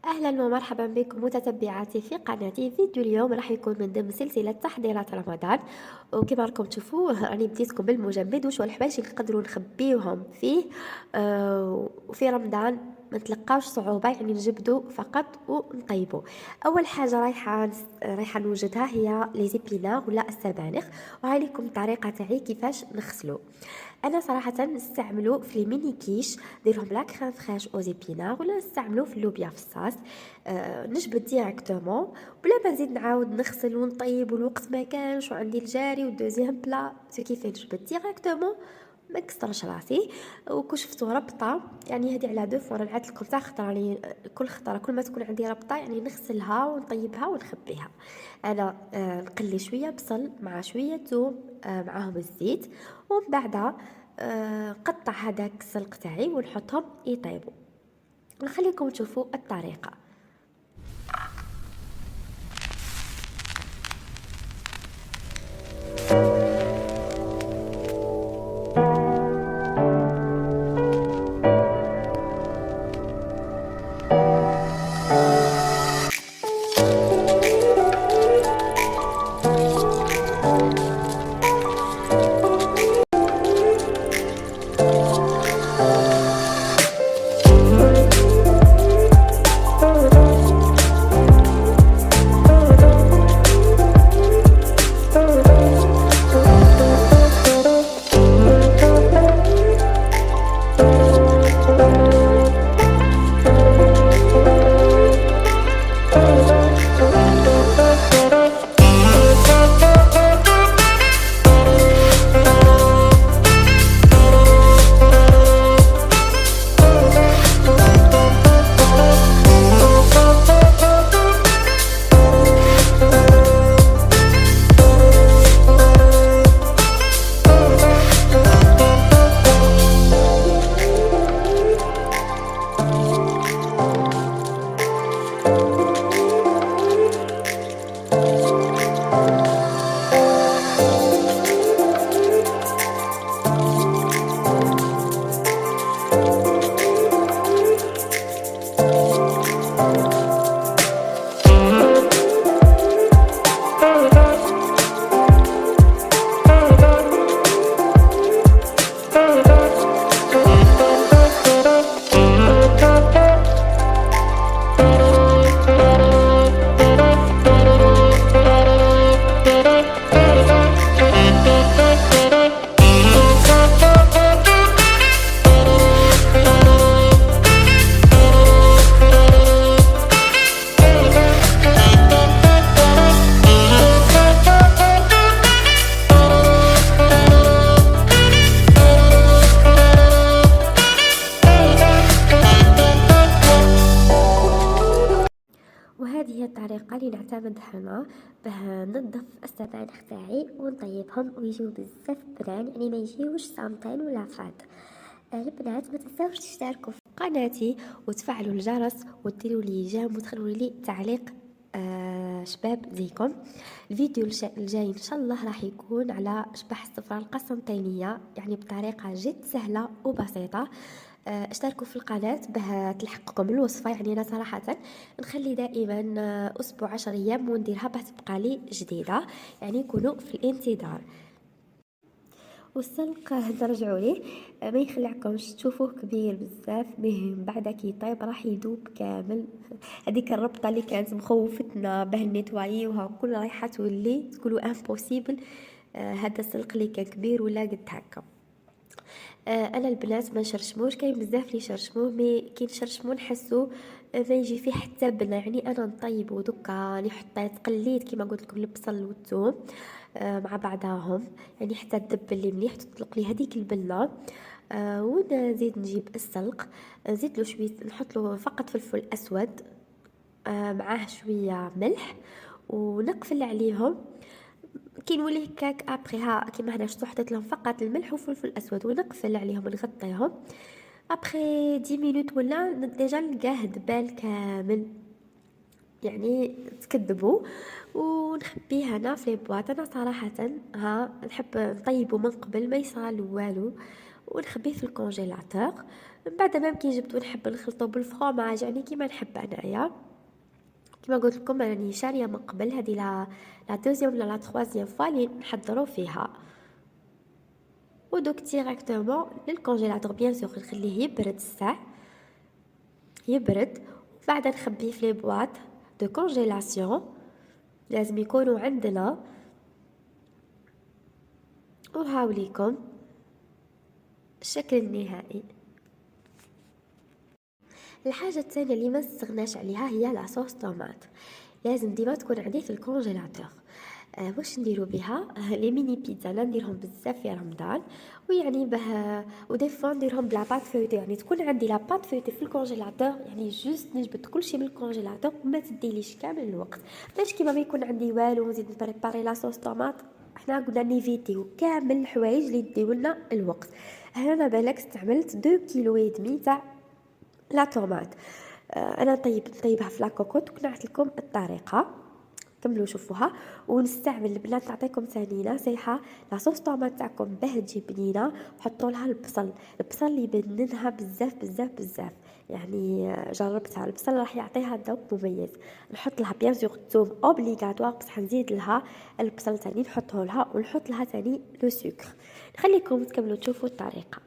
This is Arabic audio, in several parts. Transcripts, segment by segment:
أهلا ومرحبا بكم متتبعاتي في قناتي. فيديو اليوم راح يكون من ضمن سلسلة تحضيرات رمضان، وكما راكم تشوفوا راني بديتكم بالمجمد وشو الحوايج اللي نقدروا نخبيوهم فيه. وفي رمضان ما نتلقاوش صعوبة، يعني نجبدوا فقط ونطيبوا. أول حاجة رايحة نوجدها هي لي زيبينار ولا السبانخ، وهاي لكم الطريقة تاعي كيفاش نغسلو. انا صراحه نستعملو في الميني كيش، نديرهم لا كريم فريش او زيبينار، ولا نستعملو في اللوبيا في الصاص. نجبد ديريكتومون بلا ما نزيد نعاود نغسل ونطيب، والوقت ما كانش وعندي الجاري ودوزيام بلا سو كيف نجبد ديريكتومون، ما كسرش راسي. وكون شفتو ربطه، يعني هذه على دو فور نعاد لكم تاع خطره، يعني كل خطره كل ما تكون عندي ربطه يعني نغسلها ونطيبها ونخبيها. انا نقلي شويه بصل مع شويه ثوم، معاهم الزيت، ومن بعد نقطع هذاك السلق تاعي ونحطهم يطيبوا. نخليكم تشوفوا الطريقه. وهذه هي الطريقة اللي نعتمدها أنا باه ننظف السبانخ تاعي ونطيبهم ويجيو بزاف بنان، يعني ما يجيوش صامتين ولا فاد. البنات ما تنساوش تشتركوا في قناتي وتفعلوا الجرس وديروا لي جيم وتخلوا لي تعليق شباب زيكم. الفيديو الجاي ان شاء الله راح يكون على شبح الصفرة القسنطينية، يعني بطريقة جد سهلة وبسيطة. اشتركوا في القناة باه تلحقكم الوصفة. يعني انا صراحة نخلي دائما اسبوع 10 ايام ونديرها باه تبقى لي جديدة، يعني كونوا في الانتظار. والسلق نرجعوا ليه، ما يخلعكمش تشوفوه كبير بزاف، من بعد كي يطيب راح يذوب كامل. هذيك الربطه اللي كانت مخوفتنا باه نيتوايوها كل رايحه تولي تقولوا امبوسيبل. هذا السلق اللي كان كبير ولا قد هكا. انا البنات ما نشرشموش، كاين بزاف اللي يشرشموه، مي كي نشرشمو نحسو ما يجي فيه حتى بنه. يعني انا نطيبو دوكا راني حطيت قليت كيما قلت لكم البصل والثوم مع بعضهم، يعني حتى تدبل مليح تطلق لي هذيك البنه. ونزيد نجيب السلق، نزيد له شويه، نحط له فقط فلفل اسود، معاه شويه ملح، ونقفل عليهم. كي نولي هكاك ابخي ها كيما هنا شتو حطيت لهم فقط الملح وفلفل اسود، ونقفل عليهم ونغطيهم. ابخي 10 مينوت ولا ديجا نلقاه دبال كامل، يعني تكذبوا. ونخبيه هنا في بواط. انا صراحه ها نحب نطيبه من قبل ما يصرى والو، ونخبيه في الكونجيلاتور. من بعد ما كي جبتو نحب نخلطو بالفرomاج يعني كيما نحب انايا. كما قلت لكم راني شاريه من قبل، هذه لا دوزيام ولا لا تروازيام فوا اللي نحضروا فيها. ودوك ديريكتومون للكونجيلاتور بيان سور نخليه يبرد الساع، يبرد، وبعد نخبيه في لي بواط دو كونجيلاسيون لازم يكونوا عندنا. وهاوليكم الشكل النهائي. الحاجة الثانية اللي ما استغناش عليها هي لاصوص طوماط، لازم ديما تكون عندي في الكونجيلاتور. واش نديرو بها؟ لي ميني بيتزا انا نديرهم بزاف في رمضان، ويعني به ودي فوا نديرهم بلا بات فويتي، يعني تكون عندي لا بات فويتي في الكونجيلاتور، يعني جوست نجبد كلشي من الكونجيلاتور وما تديليش كامل الوقت. باش كيما ما يكون عندي والو نزيد نبريباري لاصوص طوماط، احنا قلنا نيفيتيو كامل الحوايج اللي يديولنا الوقت. انا بالك استعملت 2 كيلو ودمي تاع لا طوماط. انا طيبها في لاكوكوت وقنعت لكم الطريقه، كملوا شوفوها. ونستعمل البنات نعطيكم ثاني نصيحه، لاصوص طوماط تاعكم باه تجي بنينه حطوا لها البصل اللي يبننها بزاف بزاف بزاف، يعني جربتها البصل راح يعطيها ذوق مميز. نحط لها بيان سور الثوم اوبليغاتوار، بصح نزيد لها البصل ثاني نحطه لها، ونحط لها ثاني لو سكر. نخليكم تكملوا تشوفوا الطريقه.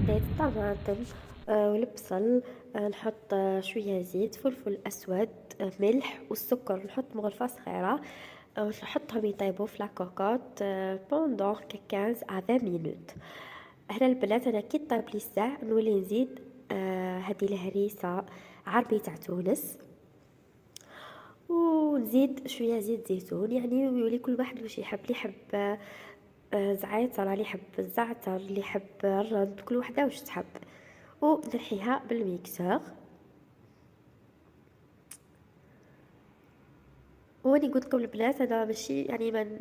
حطيت الطماطم والبصل، نحط شويه زيت، فلفل اسود، ملح والسكر، نحط مغرفه صغيره، نحطهم يطيبوا في لاكوكوط بوندون 15 à 20 مينوت. هنا البنات انا كي طيب لي الساع نولي نزيد هذه الهريسه عربي تاع تونس، ونزيد شويه زيت زيتون، يعني يولي كل واحد واش يحب، اللي يحب زعيتر، اللي يحب الزعتر، اللي يحب الرند، كل وحده واش تحب. ونرحيها بالميكسور. واني قلت لكم البنات انا ماشي يعني من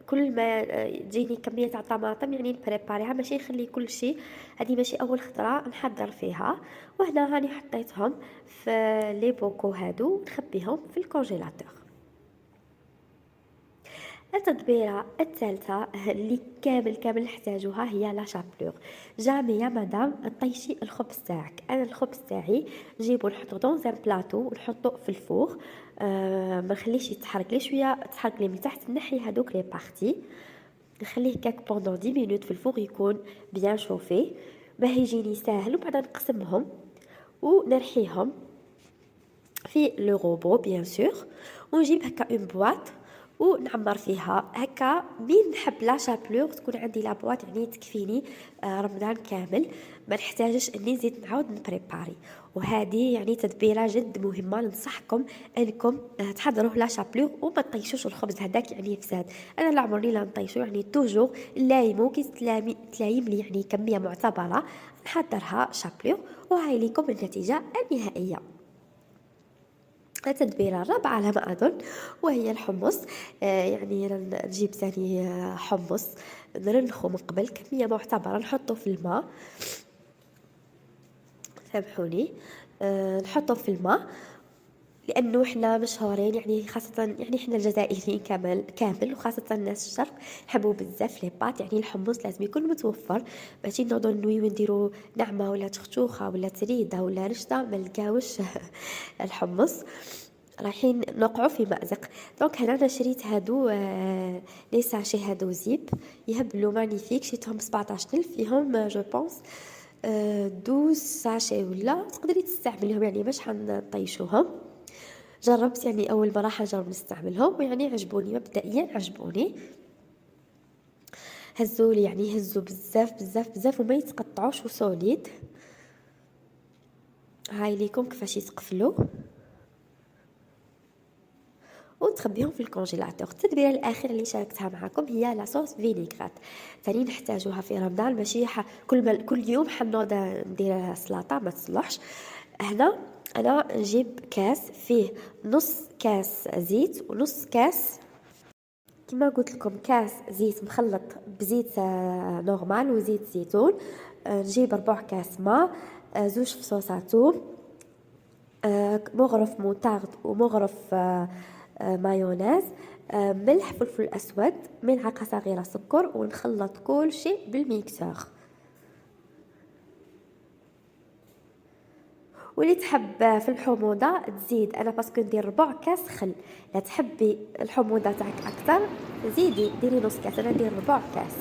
كل ما تجيني كميه تاع طماطم يعني نبريباريها، ماشي نخلي كل شيء، هذه ماشي اول خطره نحضر فيها. وهنا راني حطيتهم في لي بوكو هادو نخبيهم في الكونجيلاتور. التدبيرة الثالثة اللي كامل نحتاجوها هي لا شابلور. جامي يا مدام طيشي الخبز تاعك. انا الخبز تاعي نجيبو نحطو دون ان بلاطو ونحطو في الفور، ما نخليش يتحرق لي شويه، تحرق لي من تحت، نحي هذوك لي بارتي، نخليه كاك بوندون 10 مينوت في الفور يكون بيان شوفي باه يجيني ساهل. وبعد نقسمهم ونرحيهم في لو روبو بيان سور، ونجيب هكا اون بواط ونعمر فيها هكا. بين نحب لا شابلور تكون عندي لا بواط يعني تكفيني رمضان كامل، ما نحتاجش اني نزيد نعاود نبريباري. وهذه يعني تدبيره جد مهمه، ننصحكم انكم تحضروه لا شابلور وما تطيشوش الخبز هذاك يعني فساد. انا لا عمرني لا نطيشو، يعني توجور لايمو كي تلايم لي يعني كميه معتبره نحضرها شابلور. وهاي ليكم النتيجه النهائيه. التتبيلة الرابعة على ما أظن وهي الحمص. يعني نجيب ثاني حمص نرنخو من قبل كمية معتبرة، نحطه في الماء، سامحوني، نحطه في الماء لانه احنا مشهورين يعني، خاصه يعني احنا الجزائريين كامل وخاصه الناس الشرق يحبوا بزاف لي بات. يعني الحمص لازم يكون متوفر، ماشي نوضو نويو نديرو نعمه ولا تختوخه ولا تريده ولا رشده ما نلقاوش الحمص، رايحين نوقعوا في مأزق. دونك هنا انا شريت هادو لي ساشي هادو زيب يهبلوا مانيفيك، شريتهم 17,000 فيهم جو بونس 12 ساشي، ولا تقدري تستعمليهم يعني باش حنطيشوهم. جربت يعني اول مره حنجرب نستعملهم ويعني عجبوني، مبدئيا عجبوني، هزولي يعني هزوا بزاف بزاف بزاف وما يتقطعوش وسوليد. هاي ليكم كيفاش يتقفلوا وتخبيهم في الكونجيلاتور. التتبيله الاخيره اللي شاركتها معكم هي لاصوص فينيغرات، ثاني نحتاجوها في رمضان، ماشي كل يوم حنوض ندير سلطه ما تصلحش. هنا انا نجيب كاس فيه نص كاس زيت ونص كاس، كما قلت لكم كاس زيت مخلط بزيت نورمال وزيت زيتون. نجيب 4 كاس ماء، زوج فصوصات ثوم، مغرف موتارد ومغرف مايونيز، ملح، فلفل اسود، ملعقه صغيره سكر، ونخلط كل شيء بالميكسور. واللي تحب في الحموضه تزيد، انا باسكو ندير 4 كاس خل، لا تحبي الحموضه تاعك اكثر زيدي ديري نص كاس، انا ندير 4 كاس.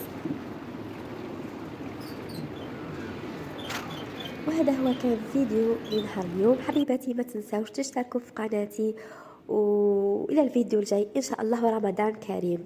وهذا هو كان فيديو لنهار اليوم. حبيباتي ما تنساوش تشتركوا في قناتي، والى الفيديو الجاي ان شاء الله، ورمضان كريم.